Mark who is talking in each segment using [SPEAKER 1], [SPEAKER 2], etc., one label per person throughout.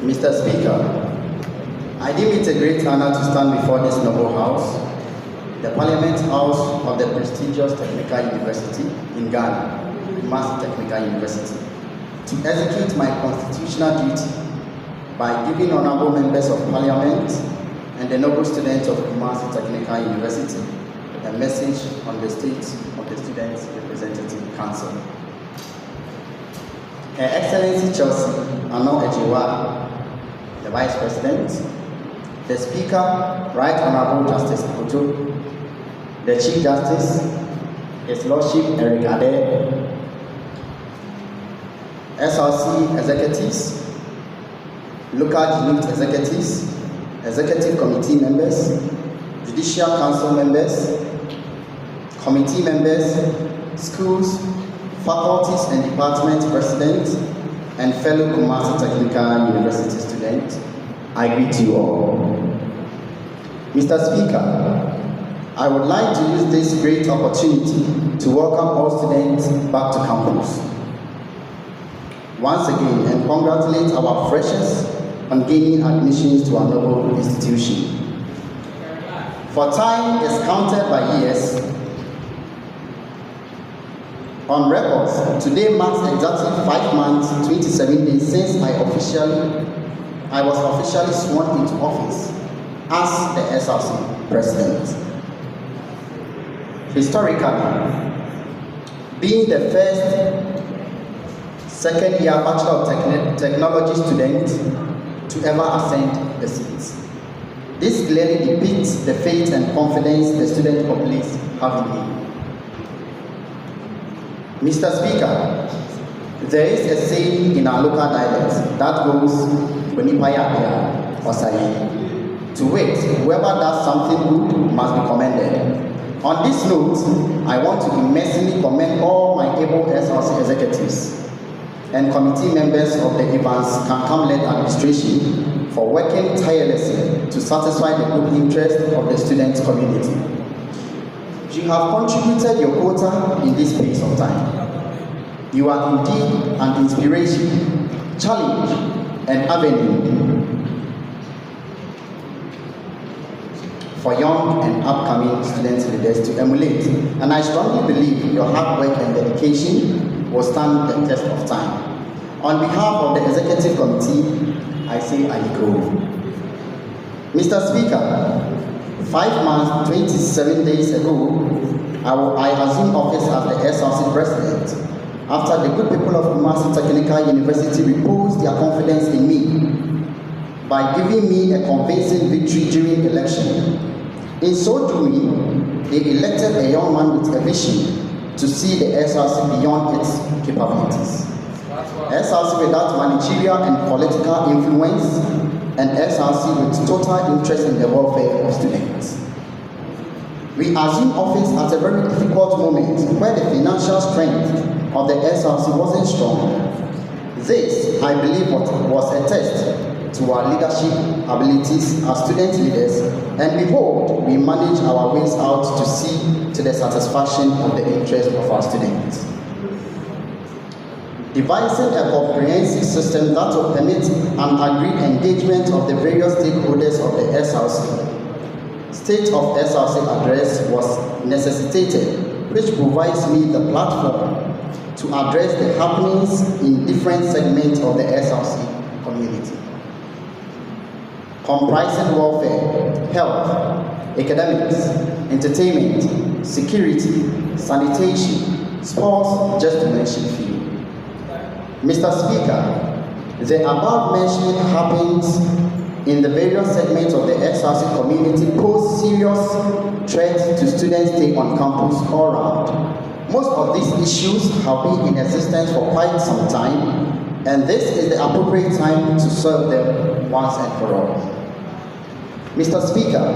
[SPEAKER 1] Mr. Speaker, I deem it a great honor to stand before this noble house, the Parliament House of the prestigious Technical University in Ghana, Kumasi Technical University, to execute my constitutional duty by giving honorable members of Parliament and the noble students of Kumasi Technical University a message on the state of the Students' Representative Council. Her Excellency Chelsea Ano Ejiwa, the Vice President, the Speaker, Right Honorable Justice Ojo, the Chief Justice, His Lordship Eric Ade, SRC executives, local unit executives, executive committee members, judicial council members, committee members, schools, faculties and department presidents, and fellow Kumasi Technical University students, I greet you all. Mr. Speaker, I would like to use this great opportunity to welcome all students back to campus. Once again, and congratulate our freshers on gaining admissions to our noble institution. For time is counted by years. On records, today marks exactly 5 months, 27 days since I was officially sworn into office as the SRC president. Historically, being the first second-year Bachelor of Technology student to ever ascend the seats. This clearly depicts the faith and confidence the student populace have in me. Mr. Speaker, there is a saying in our local dialects that goes, "Onipaya Osei," to wit, whoever does something good must be commended. On this note, I want to immensely commend all my able SRC executives and committee members of the Evans Kankam-led administration for working tirelessly to satisfy the good interest of the student community. You have contributed your quota in this space of time. You are indeed an inspiration, challenge, and avenue for young and upcoming student leaders to emulate. And I strongly believe your hard work and dedication will stand the test of time. On behalf of the Executive Committee, I say I go. Mr. Speaker, 5 months, 27 days ago, I assumed office as the SRC president after the good people of Kumasi Technical University reposed their confidence in me by giving me a convincing victory during election. In so doing, they elected a young man with a vision to see the SRC beyond its capabilities. SRC without managerial and political influence, and SRC with total interest in the welfare of students. We assumed office at a very difficult moment where the financial strength of the SRC wasn't strong. This, I believe, was a test to our leadership abilities as student leaders, and behold, we managed our ways out to see to the satisfaction of the interest of our students. Devising a comprehensive system that will permit an agreed engagement of the various stakeholders of the SRC. State of SRC address was necessitated, which provides me the platform to address the happenings in different segments of the SRC community, comprising welfare, health, academics, entertainment, security, sanitation, sports, just to mention a few. Mr. Speaker, the above mentioned happens in the various segments of the SRC community pose serious threats to students stay on campus all around. Most of these issues have been in existence for quite some time, and this is the appropriate time to solve them once and for all. Mr. Speaker,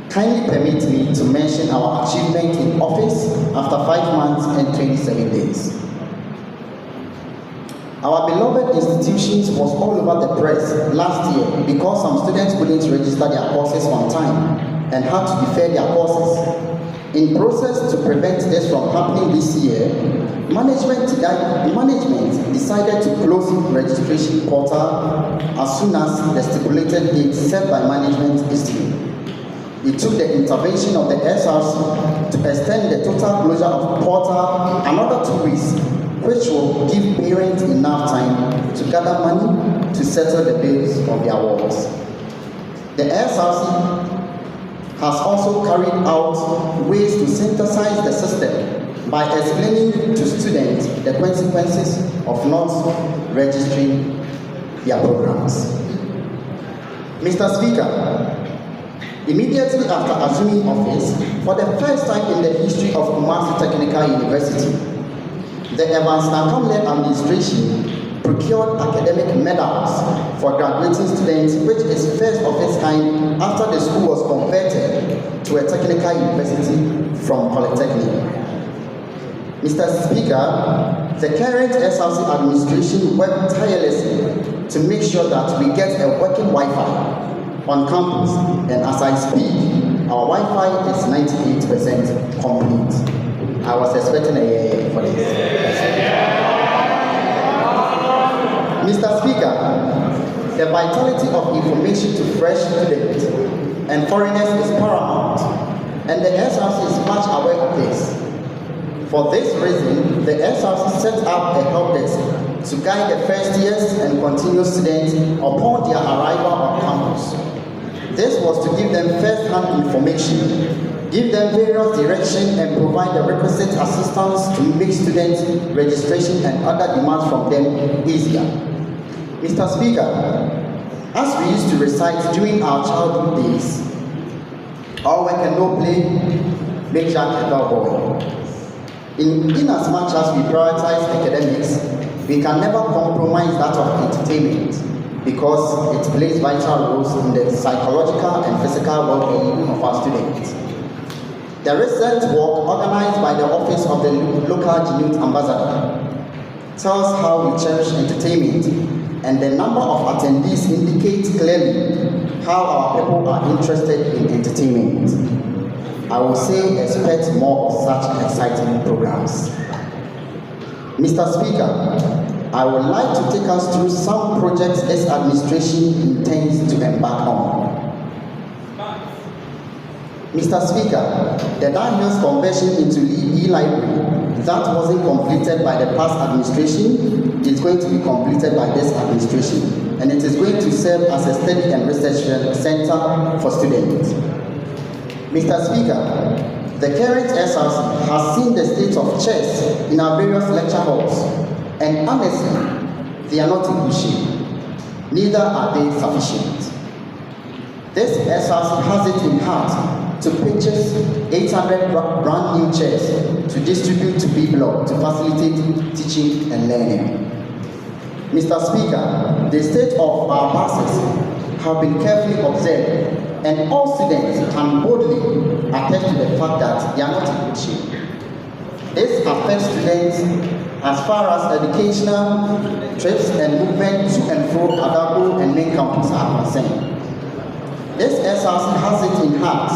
[SPEAKER 1] kindly permit me to mention our achievement in office after 5 months and 27 days. Our beloved institutions was all over the press last year because some students couldn't register their courses on time and had to defer their courses. In process to prevent this from happening this year, management decided decided to close registration portal as soon as the stipulated date set by management is due. It took the intervention of the SRC to extend the total closure of portal another 2 weeks, which will give parents enough time to gather money to settle the bills of their wards. The SRC has also carried out ways to synthesize the system by explaining to students the consequences of not registering their programs. Mr. Speaker, immediately after assuming office, for the first time in the history of Kumasi Technical University, the Evans Kankam-led administration procured academic medals for graduating students, which is first of its kind after the school was converted to a technical university from Polytechnic. Mr. Speaker, the current SRC administration worked tirelessly to make sure that we get a working Wi-Fi on campus, and as I speak, our Wi-Fi is 98% complete. I was expecting a year for this. Mr. Speaker, the vitality of information to fresh students and foreigners is paramount, and the SRC is much aware of this. For this reason, the SRC set up a help desk to guide the first years and continuous students upon their arrival on campus. This was to give them first-hand information, give them various directions, and provide the requisite assistance to make students' registration and other demands from them easier. Mr. Speaker, as we used to recite during our childhood days, all work and no play make Jack a dull boy. In as much as we prioritize academics, we can never compromise that of entertainment because it plays vital roles in the psychological and physical well-being of our students. The recent work organized by the Office of the Local Youth Ambassador tells how we cherish entertainment, and the number of attendees indicates clearly how our people are interested in entertainment. I will say expect more of such exciting programs. Mr. Speaker, I would like to take us through some projects this administration intends to embark on. Mr. Speaker, the Dan Hills conversion into e-library that wasn't completed by the past administration is going to be completed by this administration, and it is going to serve as a study and research center for students. Mr. Speaker, the current SRC has seen the state of chairs in our various lecture halls, and honestly, they are not in good shape. Neither are they sufficient. This SRC has it in heart to purchase 800 brand new chairs to distribute to B Block to facilitate teaching and learning. Mr. Speaker, the state of our buses have been carefully observed, and all students can boldly attest to the fact that they are not in good shape. This affects students as far as educational trips and movement to and fro Adabu and main campus are concerned. This SRC has it in heart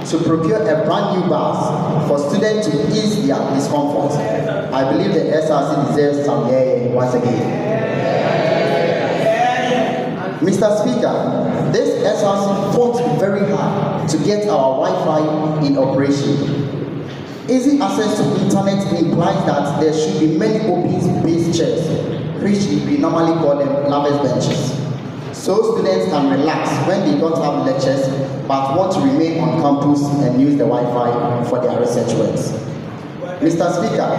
[SPEAKER 1] to procure a brand new bus for students to ease their discomfort. I believe the SRC deserves some once again. Mr. Speaker, this SRC fought very hard to get our Wi-Fi in operation. Easy access to internet implies that there should be many open space chairs, which we normally call them lovers benches, so students can relax when they don't have lectures but want to remain on campus and use the Wi-Fi for their research works. Mr. Speaker,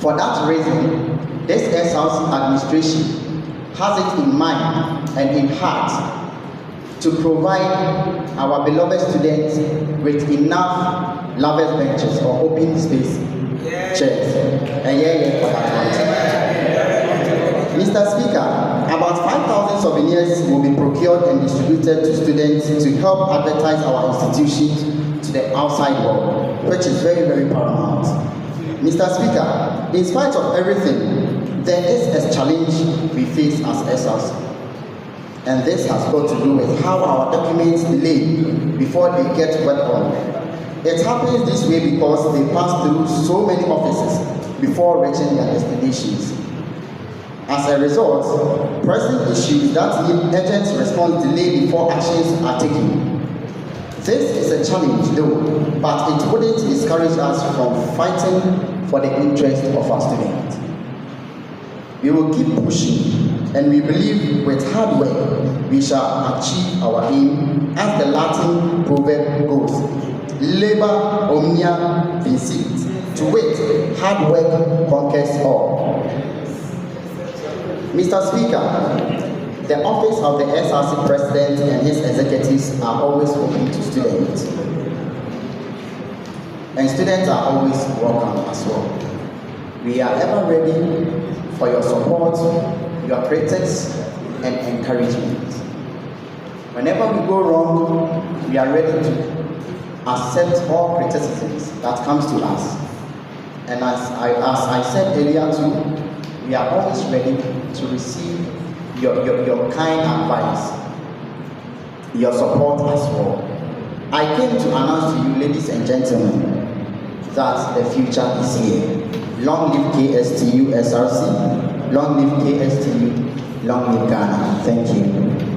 [SPEAKER 1] for that reason, this SRC administration has it in mind and in heart to provide our beloved students with enough lovers benches or open space chairs. And for that one. Mr. Speaker, about 5,000 souvenirs will be procured and distributed to students to help advertise our institution to the outside world, which is very, very paramount. Mr. Speaker, in spite of everything, there is a challenge we face as SRC, and this has got to do with how our documents delay before they get worked on. It happens this way because they pass through so many offices before reaching their destinations. As a result, pressing issues that need urgent response delay before actions are taken. This is a challenge though, but it wouldn't discourage us from fighting for the interest of our students. We will keep pushing, and we believe with hard work we shall achieve our aim, as the Latin proverb goes, labor omnia vincit, to wit, hard work conquers all. Mr. Speaker, the office of the SRC President and his executives are always open to students. And students are always welcome as well. We are ever ready for your support, your critics, and encouragement. Whenever we go wrong, we are ready to accept all criticisms that comes to us. And as I said earlier too, we are always ready to receive your kind advice, your support as well. I came to announce to you, ladies and gentlemen, that the future is here. Long live KsTU SRC, long live KsTU, long live Ghana. Thank you.